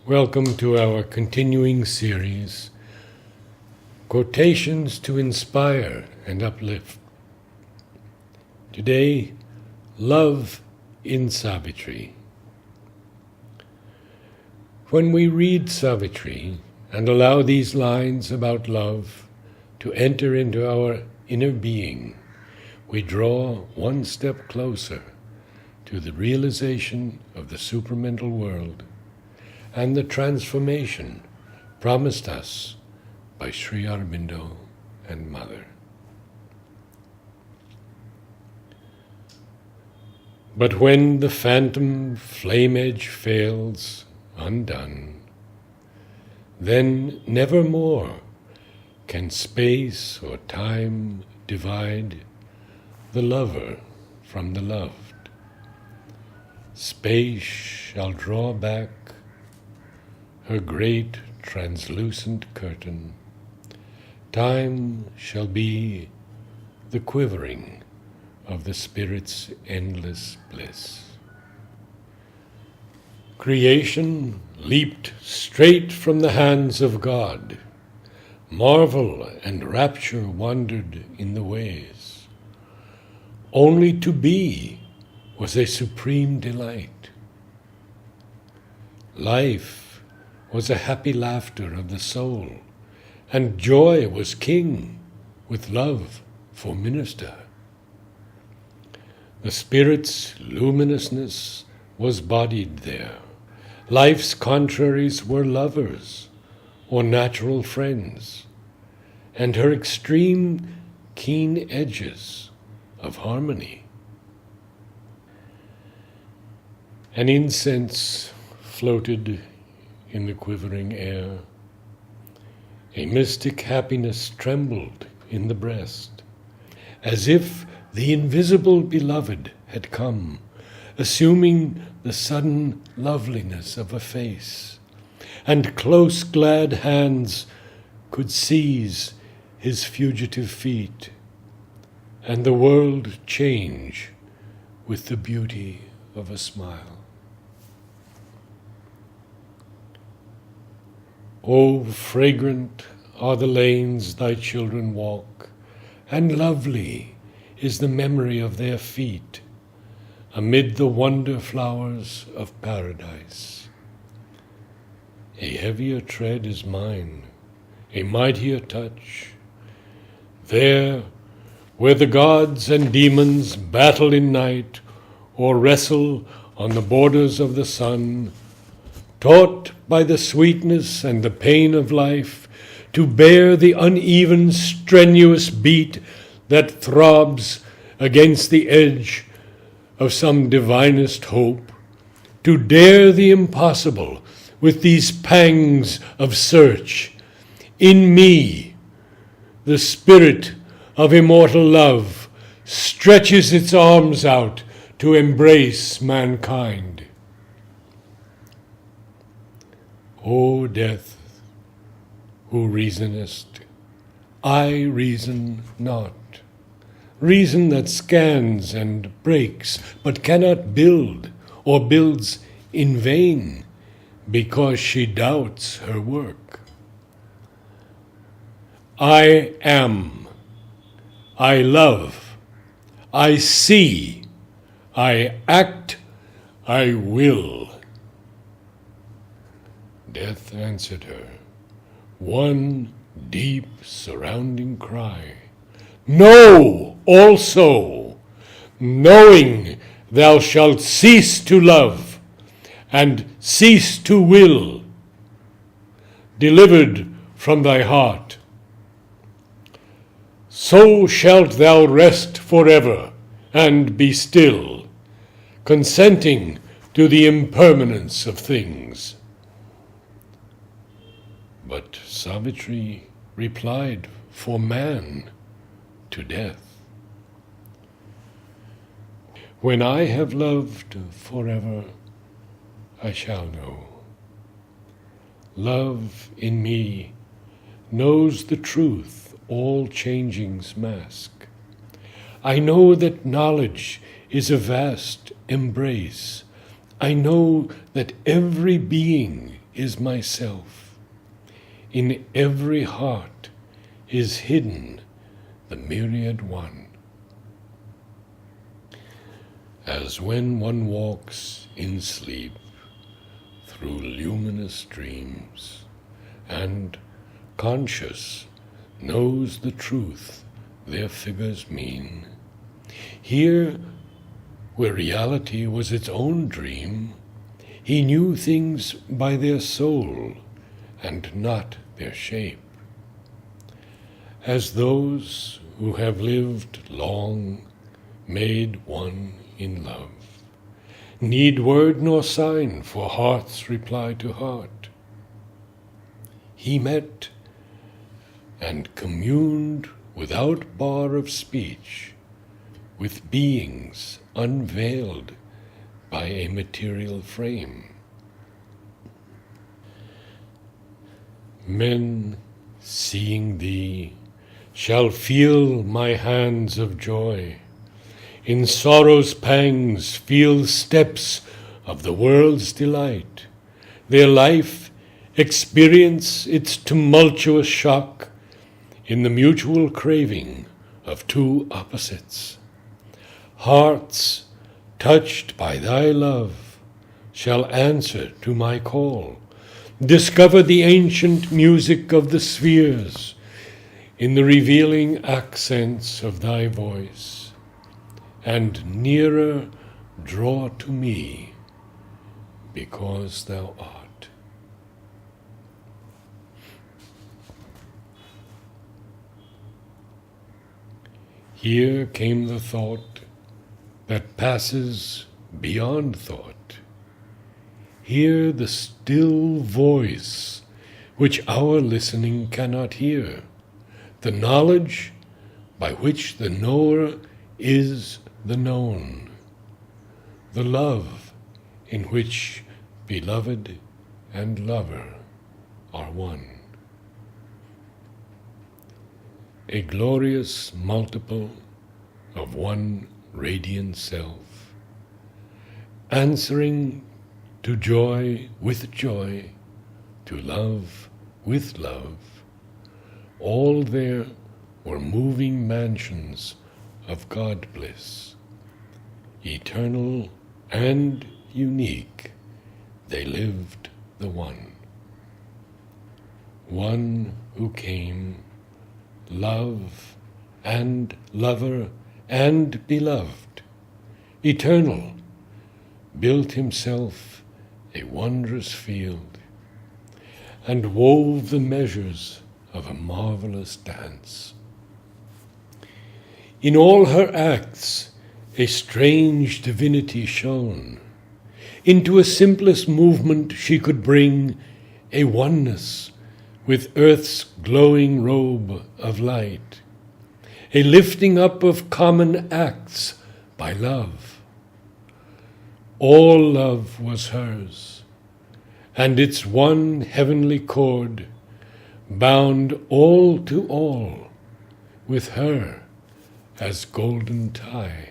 Welcome to our continuing series, Quotations to Inspire and Uplift. Today, Love in Savitri. When we read Savitri and allow these lines about love to enter into our inner being, we draw one step closer to the realization of the supramental world and the transformation promised us by Sri Aurobindo and Mother. But when the phantom flame edge fails undone, then nevermore can space or time divide the lover from the loved. Space shall draw back her great translucent curtain. Time shall be the quivering of the Spirit's endless bliss. Creation leaped straight from the hands of God. Marvel and rapture wandered in the ways. Only to be was a supreme delight. Life was a happy laughter of the soul, and joy was king, with love for minister. The Spirit's luminousness was bodied there. Life's contraries were lovers or natural friends, and her extreme keen edges of harmony. An incense floated in the quivering air. A mystic happiness trembled in the breast, as if the invisible beloved had come, assuming the sudden loveliness of a face, and close glad hands could seize his fugitive feet, and the world change with the beauty of a smile. O fragrant are the lanes thy children walk, and lovely is the memory of their feet, amid the wonder flowers of paradise. A heavier tread is mine, a mightier touch. There, where the gods and demons battle in night, or wrestle on the borders of the sun, taught by the sweetness and the pain of life to bear the uneven, strenuous beat that throbs against the edge of some divinest hope, to dare the impossible with these pangs of search. In me, the spirit of immortal love stretches its arms out to embrace mankind. O death, who reasonest, I reason not. Reason that scans and breaks, but cannot build, or builds in vain, because she doubts her work. I am, I love, I see, I act, I will. Death answered her, one deep surrounding cry. Know also, knowing thou shalt cease to love and cease to will, delivered from thy heart. So shalt thou rest forever and be still, consenting to the impermanence of things. But Savitri replied for man to death. When I have loved forever, I shall know. Love in me knows the truth all changings mask. I know that knowledge is a vast embrace. I know that every being is myself. In every heart is hidden the myriad one. As when one walks in sleep through luminous dreams, and, conscious, knows the truth their figures mean, here, where reality was its own dream, he knew things by their soul and not their shape. As those who have lived long, made one in love, need word nor sign for heart's reply to heart. He met and communed without bar of speech with beings unveiled by a material frame. Men, seeing thee, shall feel my hands of joy, in sorrow's pangs feel steps of the world's delight, their life experience its tumultuous shock in the mutual craving of two opposites. Hearts touched by thy love shall answer to my call, discover the ancient music of the spheres in the revealing accents of thy voice, and nearer draw to me because thou art. Here came the thought that passes beyond thought. Hear the still voice which our listening cannot hear, the knowledge by which the knower is the known, the love in which beloved and lover are one. A glorious multiple of one radiant self, answering to joy with joy, to love with love. All there were moving mansions of God bliss, eternal and unique, they lived the one. One who came, love and lover and beloved, eternal, built himself a wondrous field, and wove the measures of a marvelous dance. In all her acts a strange divinity shone. Into a simplest movement she could bring a oneness with earth's glowing robe of light, a lifting up of common acts by love. All love was hers, and its one heavenly cord bound all to all with her as golden tie.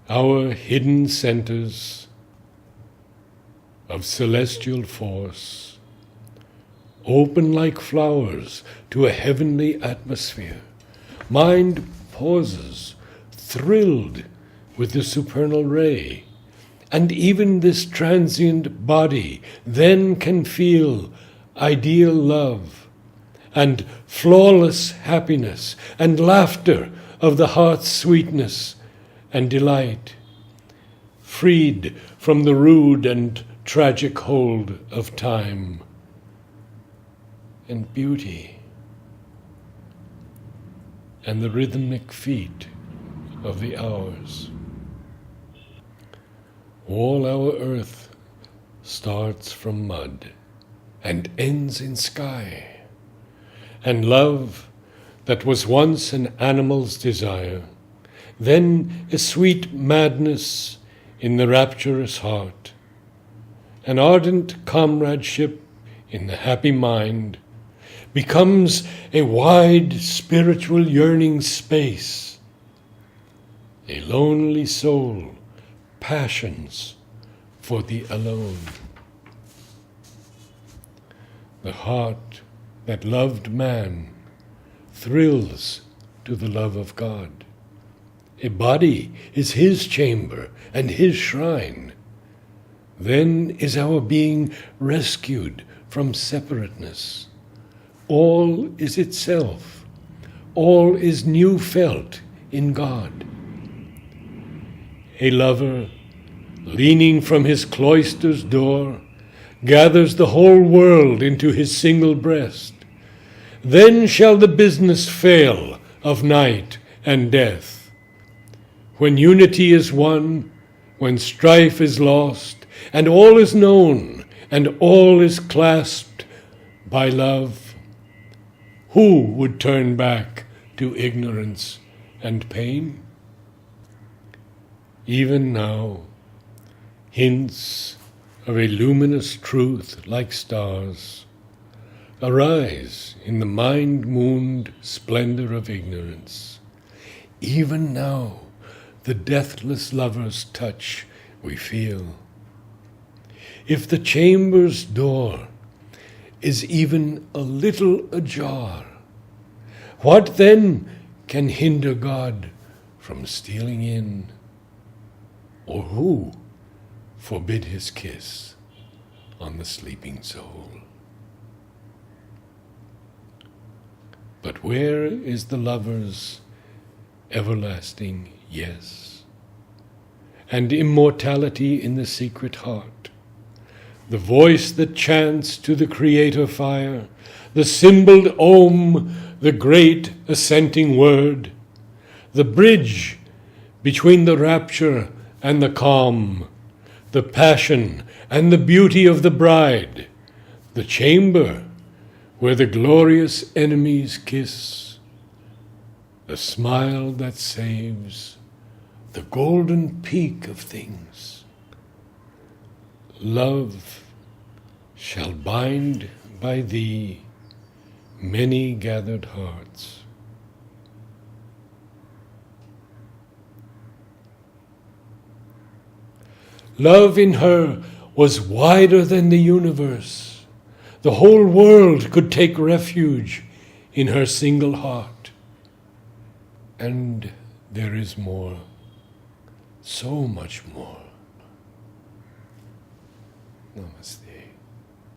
Our hidden centers of celestial force open like flowers to a heavenly atmosphere. Mind pauses, thrilled with the supernal ray, and even this transient body then can feel ideal love and flawless happiness and laughter of the heart's sweetness and delight, freed from the rude and tragic hold of time, and beauty, and the rhythmic feet of the hours. All our earth starts from mud and ends in sky, and love that was once an animal's desire, then a sweet madness in the rapturous heart, an ardent comradeship in the happy mind, becomes a wide spiritual yearning space. A lonely soul passions for the alone. The heart that loved man thrills to the love of God. A body is his chamber and his shrine. Then is our being rescued from separateness. All is itself. All is new felt in God. A lover, leaning from his cloister's door, gathers the whole world into his single breast. Then shall the business fail of night and death. When unity is won, when strife is lost, and all is known, and all is clasped by love, who would turn back to ignorance and pain? Even now, hints of a luminous truth like stars arise in the mind-mooned splendor of ignorance. Even now, the deathless lover's touch we feel. If the chamber's door is even a little ajar, what then can hinder God from stealing in? Or who forbid his kiss on the sleeping soul? But where is the lover's everlasting yes? And immortality in the secret heart? The voice that chants to the Creator fire, the symboled Om, the great assenting word, the bridge between the rapture and the calm, the passion and the beauty of the bride, the chamber where the glorious enemies kiss, the smile that saves, the golden peak of things. Love shall bind by thee many gathered hearts. Love in her was wider than the universe. The whole world could take refuge in her single heart. And there is more, so much more. Namaste.